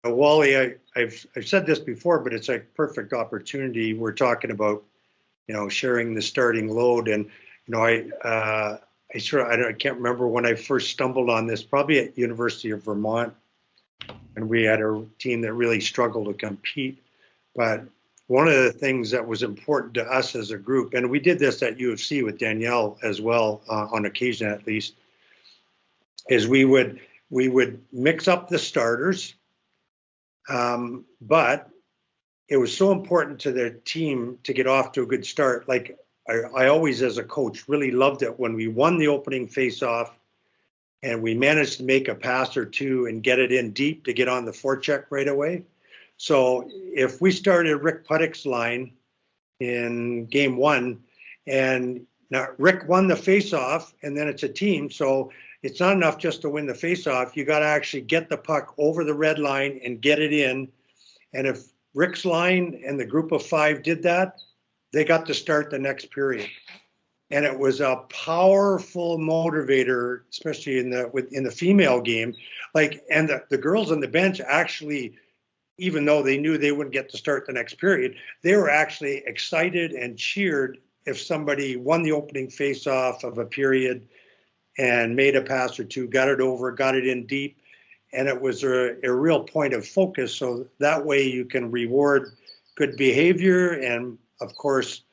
Wally, I've said this before, but it's a perfect opportunity. We're talking about, sharing the starting load, and I can't remember when I first stumbled on this. Probably at University of Vermont, and we had a team that really struggled to compete. But one of the things that was important to us as a group, and we did this at U of C with Danielle as well, on occasion at least, is we would mix up the starters. But it was so important to the team to get off to a good start. Like I always, as a coach, really loved it when we won the opening face-off and we managed to make a pass or two and get it in deep to get on the forecheck right away. So if we started Rick Puttick's line in game one, and now Rick won the face-off, and then it's a team, so it's not enough just to win the face-off. You got to actually get the puck over the red line and get it in. And if Rick's line and the group of five did that, they got to start the next period. And it was a powerful motivator, especially in the female game. And the girls on the bench actually, even though they knew they wouldn't get to start the next period, they were actually excited and cheered if somebody won the opening face-off of a period and made a pass or two, got it over, got it in deep. And it was a real point of focus. So that way you can reward good behavior. And of course,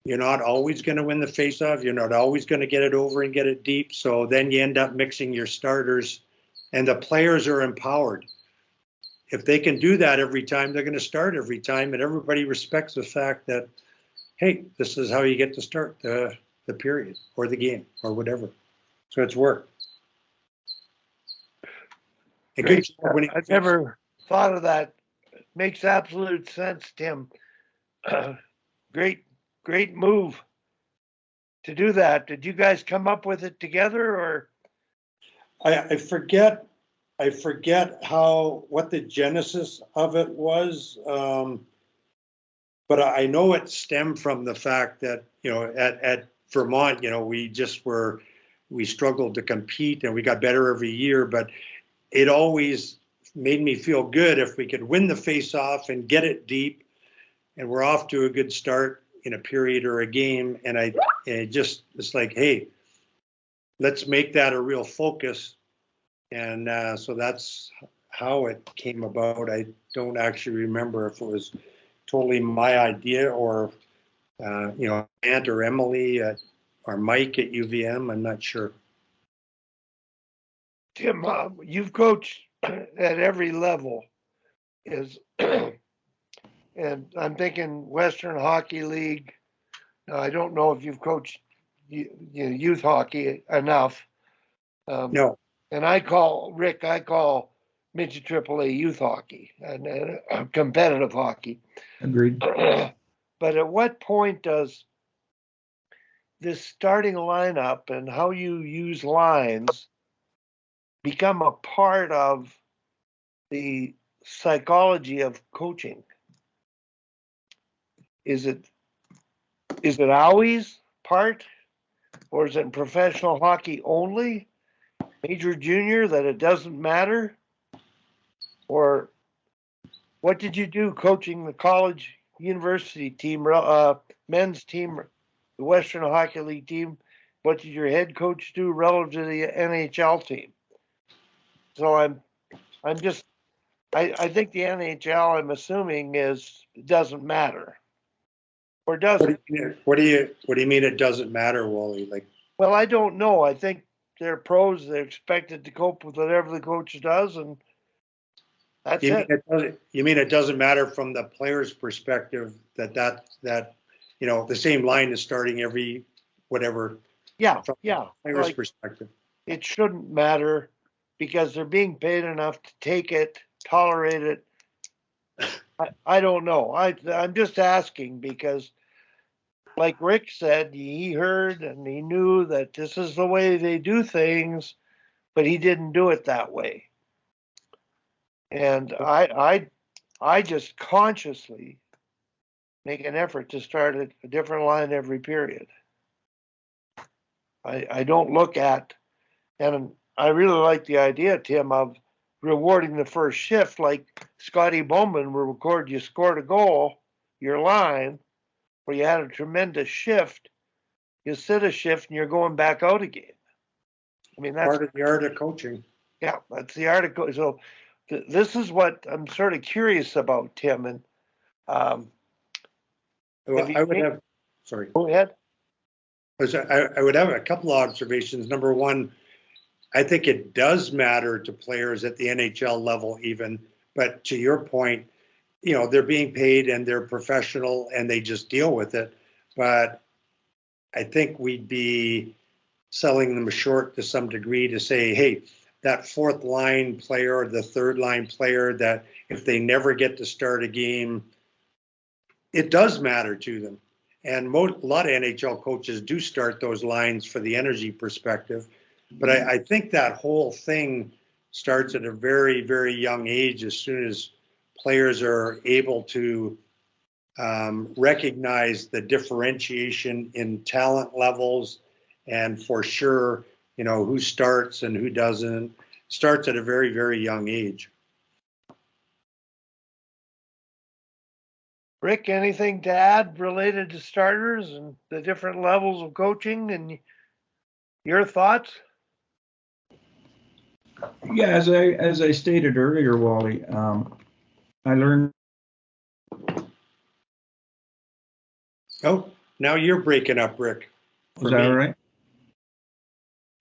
you're not always going to win the face-off. You're not always going to get it over and get it deep. So then you end up mixing your starters, and the players are empowered. If they can do that every time, they're going to start every time. And everybody respects the fact that, hey, this is how you get to start the period or the game or whatever. So it's worked. I've never thought of that. It makes absolute sense, Tim. Great move to do that. Did you guys come up with it together, or? I forget what the genesis of it was, but I know it stemmed from the fact that at Vermont, we struggled to compete, and we got better every year, but it always made me feel good if we could win the face-off and get it deep, and we're off to a good start in a period or a game. And it's like, hey, let's make that a real focus. And so that's how it came about. I don't actually remember if it was totally my idea or, Aunt or Emily or Mike at UVM. I'm not sure. Tim, you've coached at every level, and I'm thinking Western Hockey League. Now, I don't know if you've coached youth hockey enough. No. And I call midget AAA youth hockey and competitive hockey. Agreed. But at what point does this starting lineup and how you use lines become a part of the psychology of coaching? Is it always part, or is it in professional hockey only, major, junior, that it doesn't matter? Or what did you do coaching the college university team, men's team, the Western Hockey League team? What did your head coach do relative to the NHL team? So I think the NHL, I'm assuming, it doesn't matter. Or does it? What do you mean it doesn't matter, Wally? Well, I don't know. I think they're pros. They're expected to cope with whatever the coach does, and that's it. You mean it doesn't matter from the player's perspective that the same line is starting every whatever. Yeah, from yeah. The player's perspective. It shouldn't matter because they're being paid enough to take it, tolerate it. I don't know. I'm just asking because, like Rick said, he heard and he knew that this is the way they do things, but he didn't do it that way. And I just consciously make an effort to start a different line every period. I don't look at, and I really like the idea, Tim, of rewarding the first shift, like Scotty Bowman will record you scored a goal, your line, where you had a tremendous shift. You sit a shift and you're going back out again. I mean, that's part of the art of coaching. yeah, that's the article. So this is what I'm sort of curious about, Tim. And Well, I would have, sorry. Go ahead. I would have a couple of observations. Number one, I think it does matter to players at the NHL level even, but to your point, they're being paid and they're professional and they just deal with it. But I think we'd be selling them short to some degree to say, hey, that fourth line player or the third line player, that if they never get to start a game, it does matter to them. And a lot of NHL coaches do start those lines for the energy perspective. But I think that whole thing starts at a very, very young age, as soon as players are able to recognize the differentiation in talent levels, and for sure, who starts and who doesn't. Starts at a very, very young age. Rick, anything to add related to starters and the different levels of coaching and your thoughts? Yeah, as I stated earlier, Wally, I learned. Oh, now you're breaking up, Rick. Is that all right?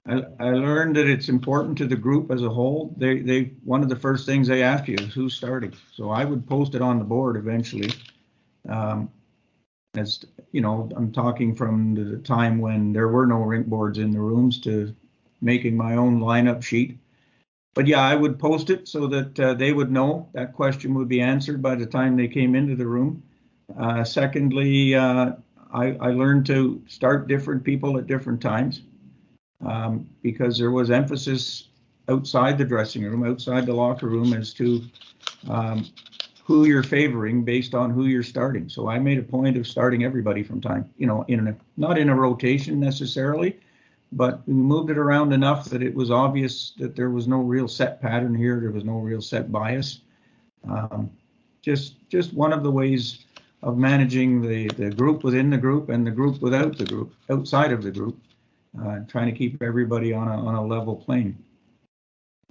I learned that it's important to the group as a whole. They one of the first things they ask you is who's starting. So I would post it on the board eventually. As I'm talking from the time when there were no rink boards in the rooms to making my own lineup sheet. But yeah, I would post it so that they would know that question would be answered by the time they came into the room. Secondly, I learned to start different people at different times because there was emphasis outside the dressing room, outside the locker room, as to who you're favoring based on who you're starting. So I made a point of starting everybody from time, not in a rotation necessarily, but we moved it around enough that it was obvious that there was no real set pattern here. There was no real set bias. Just one of the ways of managing the group within the group and the group without the group, outside of the group, trying to keep everybody on a level plane.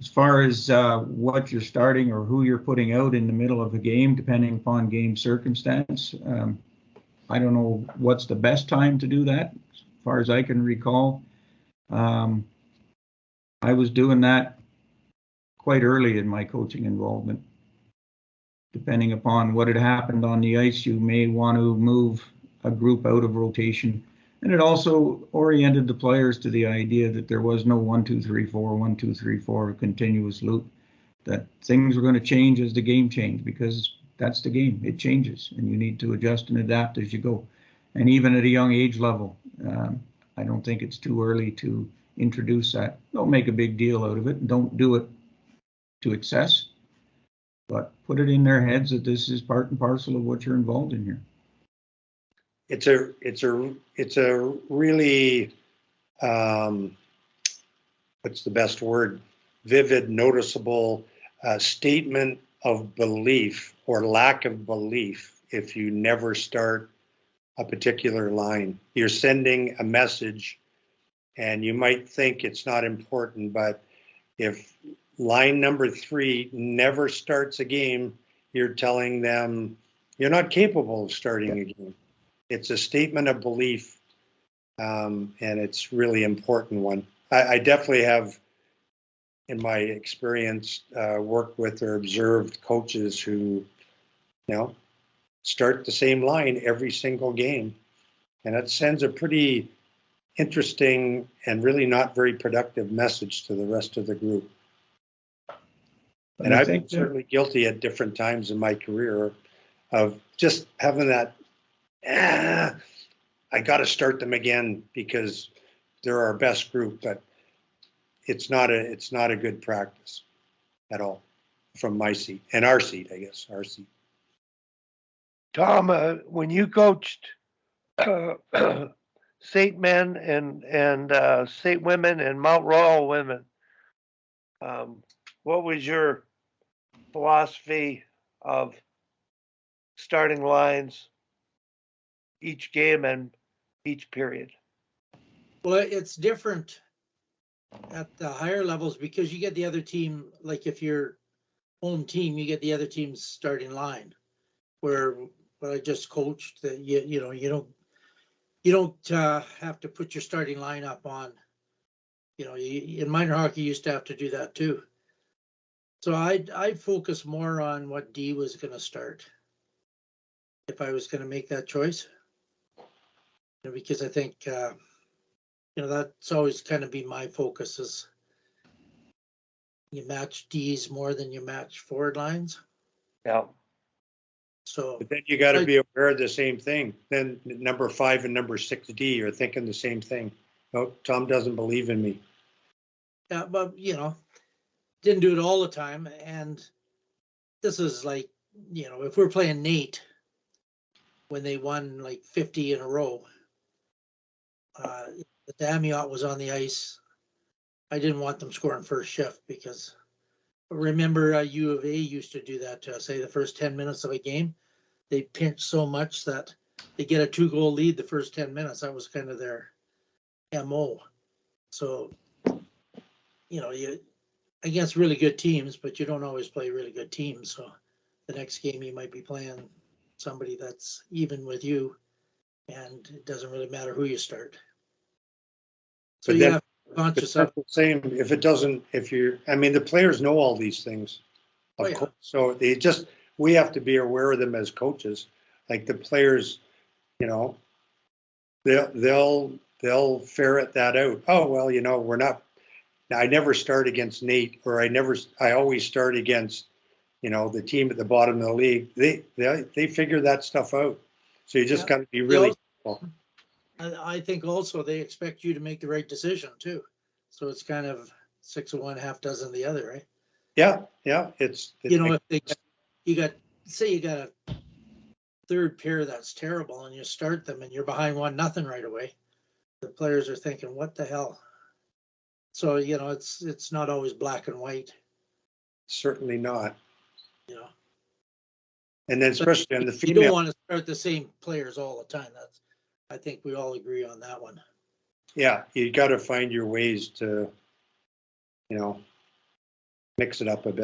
As far as what you're starting or who you're putting out in the middle of a game, depending upon game circumstance, I don't know what's the best time to do that. As far as I can recall, I was doing that quite early in my coaching involvement. Depending upon what had happened on the ice, you may want to move a group out of rotation. And it also oriented the players to the idea that there was no 1, 2, 3, 4, 1, 2, 3, 4 continuous loop, that things were going to change as the game changed, because that's the game. It changes and you need to adjust and adapt as you go. And even at a young age level, I don't think it's too early to introduce that. Don't make a big deal out of it. Don't do it to excess, but put it in their heads that this is part and parcel of what you're involved in here. It's a really what's the best word? Vivid, noticeable statement of belief or lack of belief if you never start a particular line. You're sending a message, and you might think it's not important, but if line number 3 never starts a game, you're telling them you're not capable of starting a game. It's a statement of belief, and it's really important one. I definitely have, in my experience, worked with or observed coaches who, start the same line every single game, and it sends a pretty interesting and really not very productive message to the rest of the group. And I've been certainly guilty at different times in my career of just having that, I got to start them again because they're our best group, but it's not a good practice at all from my seat and our seat, I guess, our seat. Tom, when you coached state men and state women and Mount Royal women, what was your philosophy of starting lines each game and each period? Well, it's different at the higher levels because you get the other team, like if you're home team, you get the other team's starting line. Where I just coached, that you don't have to put your starting lineup on. In minor hockey, you used to have to do that too. So I'd focus more on what D was going to start if I was going to make that choice, because I think that's always kind of been my focus is you match D's more than you match forward lines. Yeah. So, But then you got to be aware of the same thing. Then number 5 and number 6D are thinking the same thing. Oh, Tom doesn't believe in me. yeah, but didn't do it all the time. And this is like, if we're playing Nate when they won like 50 in a row, the Damiot was on the ice. I didn't want them scoring first shift because remember U of A used to do that to us. Say the first 10 minutes of a game, they pinch so much that they get a 2-goal lead the first 10 minutes. That was kind of their MO. So, you against really good teams, but you don't always play really good teams. So the next game you might be playing somebody that's even with you, and it doesn't really matter who you start. So But you then, have to conscious it's of. not the same if it doesn't, the players know all these things. Oh, Of yeah. course. So we have to be aware of them as coaches. Like the players, they'll ferret that out. Oh, well, we're not, I never start against Nate, or I always start against, the team at the bottom of the league. They figure that stuff out. So you just got to be really careful. I think also they expect you to make the right decision too. So it's kind of 6 of one, half dozen of the other, right? Yeah. If you got a third pair that's terrible and you start them and you're behind 1-0 right away, the players are thinking, what the hell? So, it's not always black and white. Certainly not. you know. And then especially on the You don't female, want to start the same players all the time. I think we all agree on that one. yeah, you got to find your ways to, mix it up a bit.